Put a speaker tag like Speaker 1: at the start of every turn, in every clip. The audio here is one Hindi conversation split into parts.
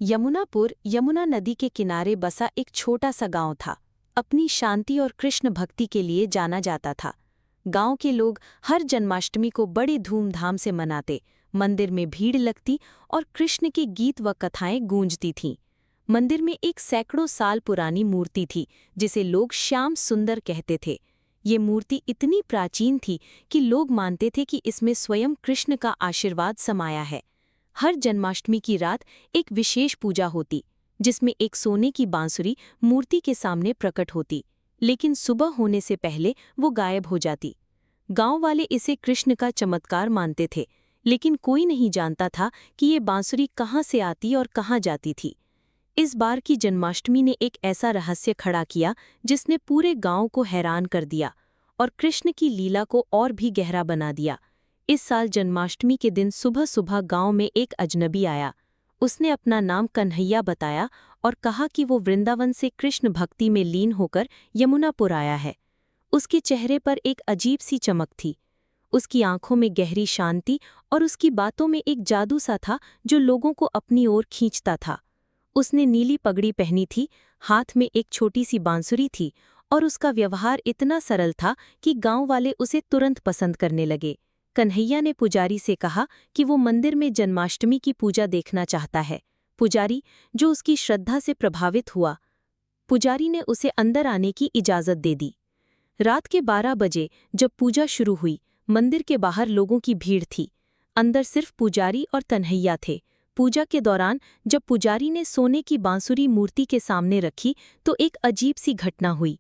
Speaker 1: यमुनापुर यमुना नदी के किनारे बसा एक छोटा सा गांव था। अपनी शांति और कृष्ण भक्ति के लिए जाना जाता था। गांव के लोग हर जन्माष्टमी को बड़े धूमधाम से मनाते। मंदिर में भीड़ लगती और कृष्ण के गीत व कथाएं गूंजती थीं। मंदिर में एक सैकड़ों साल पुरानी मूर्ति थी जिसे लोग श्याम सुंदर कहते थे। ये मूर्ति इतनी प्राचीन थी कि लोग मानते थे कि इसमें स्वयं कृष्ण का आशीर्वाद समाया है। हर जन्माष्टमी की रात एक विशेष पूजा होती जिसमें एक सोने की बांसुरी मूर्ति के सामने प्रकट होती, लेकिन सुबह होने से पहले वो गायब हो जाती। गांव वाले इसे कृष्ण का चमत्कार मानते थे, लेकिन कोई नहीं जानता था कि ये बांसुरी कहाँ से आती और कहाँ जाती थी। इस बार की जन्माष्टमी ने एक ऐसा रहस्य खड़ा किया जिसने पूरे गांव को हैरान कर दिया और कृष्ण की लीला को और भी गहरा बना दिया। इस साल जन्माष्टमी के दिन सुबह सुबह गांव में एक अजनबी आया। उसने अपना नाम कन्हैया बताया और कहा कि वो वृंदावन से कृष्ण भक्ति में लीन होकर यमुनापुर आया है। उसके चेहरे पर एक अजीब सी चमक थी। उसकी आंखों में गहरी शांति और उसकी बातों में एक जादू सा था जो लोगों को अपनी ओर खींचता था। उसने नीली पगड़ी पहनी थी, हाथ में एक छोटी सी बांसुरी थी और उसका व्यवहार इतना सरल था कि गांव वाले उसे तुरंत पसंद करने लगे। कन्हैया ने पुजारी से कहा कि वो मंदिर में जन्माष्टमी की पूजा देखना चाहता है। पुजारी, जो उसकी श्रद्धा से प्रभावित हुआ, पुजारी ने उसे अंदर आने की इजाज़त दे दी। रात के 12 बजे जब पूजा शुरू हुई, मंदिर के बाहर लोगों की भीड़ थी। अंदर सिर्फ पुजारी और कन्हैया थे। पूजा के दौरान जब पुजारी ने सोने की बांसुरी मूर्ति के सामने रखी तो एक अजीब सी घटना हुई।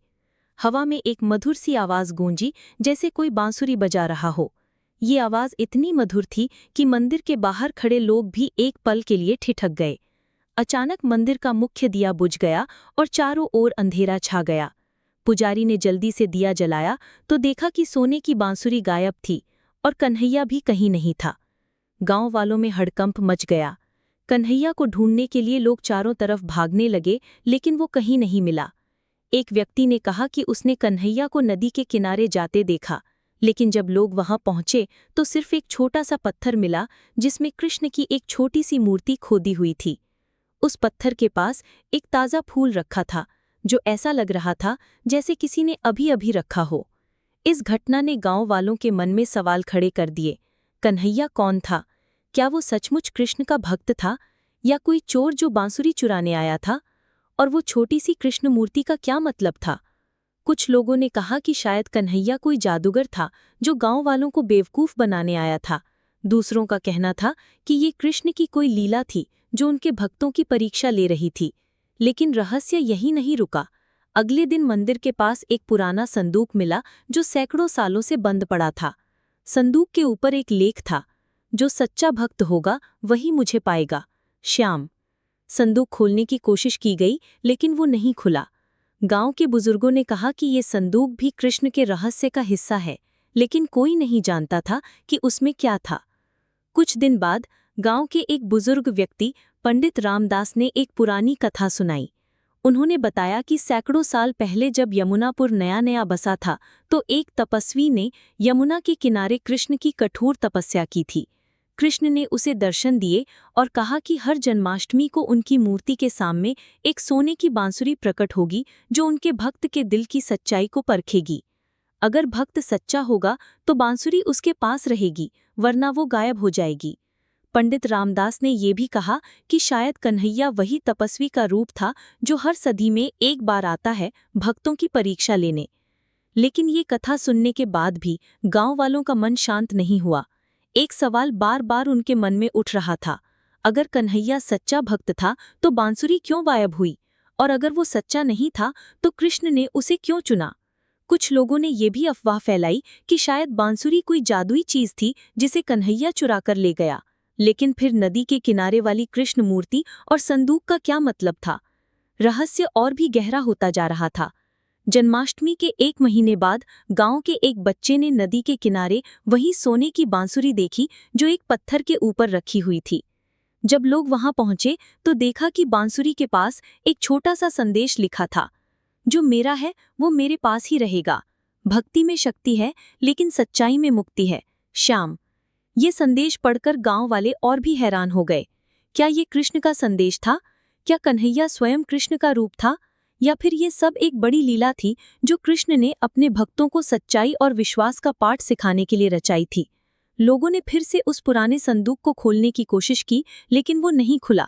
Speaker 1: हवा में एक मधुर सी आवाज़ गूंजी, जैसे कोई बांसुरी बजा रहा हो। ये आवाज़ इतनी मधुर थी कि मंदिर के बाहर खड़े लोग भी एक पल के लिए ठिठक गए। अचानक मंदिर का मुख्य दिया बुझ गया और चारों ओर अंधेरा छा गया। पुजारी ने जल्दी से दिया जलाया तो देखा कि सोने की बांसुरी गायब थी और कन्हैया भी कहीं नहीं था। गांव वालों में हड़कंप मच गया। कन्हैया को ढूंढने के लिए लोग चारों तरफ भागने लगे, लेकिन वो कहीं नहीं मिला। एक व्यक्ति ने कहा कि उसने कन्हैया को नदी के किनारे जाते देखा, लेकिन जब लोग वहां पहुंचे तो सिर्फ एक छोटा सा पत्थर मिला जिसमें कृष्ण की एक छोटी सी मूर्ति खोदी हुई थी। उस पत्थर के पास एक ताज़ा फूल रखा था जो ऐसा लग रहा था जैसे किसी ने अभी अभी रखा हो। इस घटना ने गांव वालों के मन में सवाल खड़े कर दिए। कन्हैया कौन था? क्या वो सचमुच कृष्ण का भक्त था या कोई चोर जो बांसुरी चुराने आया था? और वो छोटी सी कृष्ण मूर्ति का क्या मतलब था? कुछ लोगों ने कहा कि शायद कन्हैया कोई जादूगर था जो गांव वालों को बेवकूफ बनाने आया था। दूसरों का कहना था कि ये कृष्ण की कोई लीला थी जो उनके भक्तों की परीक्षा ले रही थी। लेकिन रहस्य यही नहीं रुका। अगले दिन मंदिर के पास एक पुराना संदूक मिला जो सैकड़ों सालों से बंद पड़ा था। संदूक के ऊपर एक लेख था, जो सच्चा भक्त होगा वही मुझे पाएगा, श्याम। संदूक खोलने की कोशिश की गई, लेकिन वो नहीं खुला। गांव के बुजुर्गों ने कहा कि ये संदूक भी कृष्ण के रहस्य का हिस्सा है, लेकिन कोई नहीं जानता था कि उसमें क्या था। कुछ दिन बाद गांव के एक बुजुर्ग व्यक्ति पंडित रामदास ने एक पुरानी कथा सुनाई। उन्होंने बताया कि सैकड़ों साल पहले जब यमुनापुर नया नया बसा था तो एक तपस्वी ने यमुना के किनारे कृष्ण की कठोर तपस्या की थी। कृष्ण ने उसे दर्शन दिए और कहा कि हर जन्माष्टमी को उनकी मूर्ति के सामने एक सोने की बांसुरी प्रकट होगी जो उनके भक्त के दिल की सच्चाई को परखेगी। अगर भक्त सच्चा होगा तो बांसुरी उसके पास रहेगी, वरना वो गायब हो जाएगी। पंडित रामदास ने ये भी कहा कि शायद कन्हैया वही तपस्वी का रूप था जो हर सदी में एक बार आता है भक्तों की परीक्षा लेने। लेकिन ये कथा सुनने के बाद भी गांव वालों का मन शांत नहीं हुआ। एक सवाल बार बार उनके मन में उठ रहा था, अगर कन्हैया सच्चा भक्त था तो बांसुरी क्यों गायब हुई, और अगर वो सच्चा नहीं था तो कृष्ण ने उसे क्यों चुना। कुछ लोगों ने ये भी अफवाह फैलाई कि शायद बांसुरी कोई जादुई चीज थी जिसे कन्हैया चुरा कर ले गया। लेकिन फिर नदी के किनारे वाली कृष्ण मूर्ति और संदूक का क्या मतलब था? रहस्य और भी गहरा होता जा रहा था। जन्माष्टमी के 1 महीने बाद गांव के एक बच्चे ने नदी के किनारे वही सोने की बांसुरी देखी जो एक पत्थर के ऊपर रखी हुई थी। जब लोग वहां पहुंचे तो देखा कि बांसुरी के पास एक छोटा सा संदेश लिखा था, जो मेरा है वो मेरे पास ही रहेगा। भक्ति में शक्ति है लेकिन सच्चाई में मुक्ति है, श्याम। ये संदेश पढ़कर गांव वाले और भी हैरान हो गए। क्या ये कृष्ण का संदेश था क्या कन्हैया स्वयं कृष्ण का रूप था, या फिर ये सब एक बड़ी लीला थी जो कृष्ण ने अपने भक्तों को सच्चाई और विश्वास का पाठ सिखाने के लिए रचाई थी? लोगों ने फिर से उस पुराने संदूक को खोलने की कोशिश की, लेकिन वो नहीं खुला।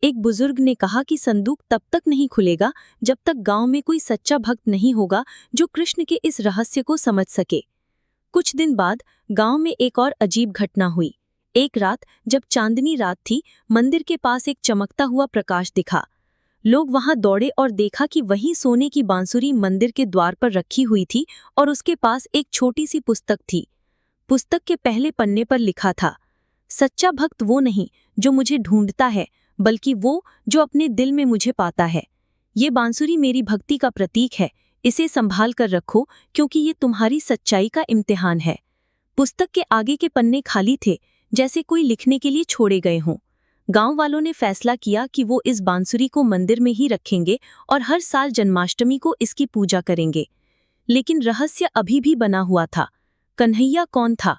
Speaker 1: एक बुजुर्ग ने कहा कि संदूक तब तक नहीं खुलेगा जब तक गांव में कोई सच्चा भक्त नहीं होगा जो कृष्ण के इस रहस्य को समझ सके। कुछ दिन बाद गांव में एक और अजीब घटना हुई। एक रात जब चांदनी रात थी, मंदिर के पास एक चमकता हुआ प्रकाश दिखा। लोग वहां दौड़े और देखा कि वहीं सोने की बांसुरी मंदिर के द्वार पर रखी हुई थी और उसके पास एक छोटी सी पुस्तक थी। पुस्तक के पहले पन्ने पर लिखा था, सच्चा भक्त वो नहीं जो मुझे ढूंढता है, बल्कि वो जो अपने दिल में मुझे पाता है। ये बांसुरी मेरी भक्ति का प्रतीक है, इसे संभाल कर रखो क्योंकि ये तुम्हारी सच्चाई का इम्तिहान है। पुस्तक के आगे के पन्ने खाली थे, जैसे कोई लिखने के लिए छोड़े गए हों। गांव वालों ने फैसला किया कि वो इस बांसुरी को मंदिर में ही रखेंगे और हर साल जन्माष्टमी को इसकी पूजा करेंगे। लेकिन रहस्य अभी भी बना हुआ था। कन्हैया कौन था?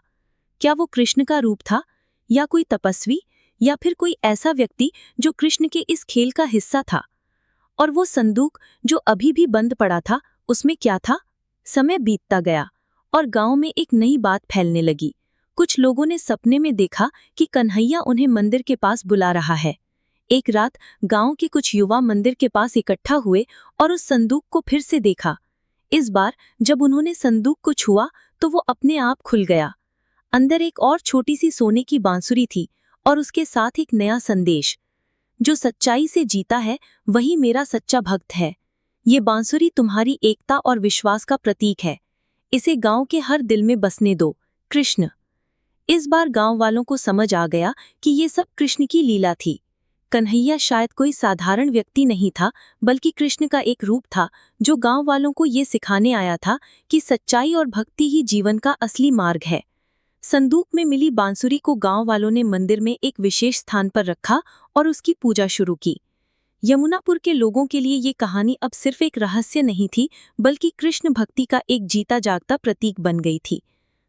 Speaker 1: क्या वो कृष्ण का रूप था, या कोई तपस्वी, या फिर कोई ऐसा व्यक्ति जो कृष्ण के इस खेल का हिस्सा था? और वो संदूक जो अभी भी बंद पड़ा था, उसमें क्या था? समय बीतता गया और गांव में एक नई बात फैलने लगी। कुछ लोगों ने सपने में देखा कि कन्हैया उन्हें मंदिर के पास बुला रहा है। एक रात गांव के कुछ युवा मंदिर के पास इकट्ठा हुए और उस संदूक को फिर से देखा। इस बार जब उन्होंने संदूक को छुआ तो वो अपने आप खुल गया। अंदर एक और छोटी सी सोने की बांसुरी थी और उसके साथ एक नया संदेश, जो सच्चाई से जीता है वही मेरा सच्चा भक्त है। ये बांसुरी तुम्हारी एकता और विश्वास का प्रतीक है। इसे गांव के हर दिल में बसने दो, कृष्ण। इस बार गांव वालों को समझ आ गया कि ये सब कृष्ण की लीला थी। कन्हैया शायद कोई साधारण व्यक्ति नहीं था, बल्कि कृष्ण का एक रूप था जो गांव वालों को ये सिखाने आया था कि सच्चाई और भक्ति ही जीवन का असली मार्ग है। संदूक में मिली बांसुरी को गांव वालों ने मंदिर में एक विशेष स्थान पर रखा और उसकी पूजा शुरू की। यमुनापुर के लोगों के लिए ये कहानी अब सिर्फ एक रहस्य नहीं थी, बल्कि कृष्ण भक्ति का एक जीता जागता प्रतीक बन गई थी।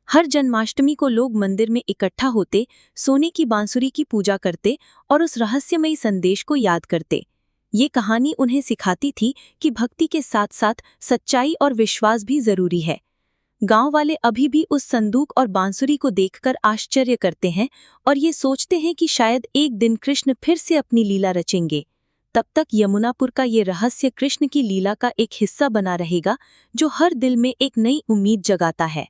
Speaker 1: हर जन्माष्टमी को लोग मंदिर में इकट्ठा होते, सोने की बांसुरी की पूजा करते और उस रहस्यमयी संदेश को याद करते। ये कहानी उन्हें सिखाती थी कि भक्ति के साथ साथ सच्चाई और विश्वास भी जरूरी है। गांव वाले अभी भी उस संदूक और बांसुरी को देखकर आश्चर्य करते हैं और ये सोचते हैं कि शायद एक दिन कृष्ण फिर से अपनी लीला रचेंगे। तब तक यमुनापुर का ये रहस्य कृष्ण की लीला का एक हिस्सा बना रहेगा, जो हर दिल में एक नई उम्मीद जगाता है।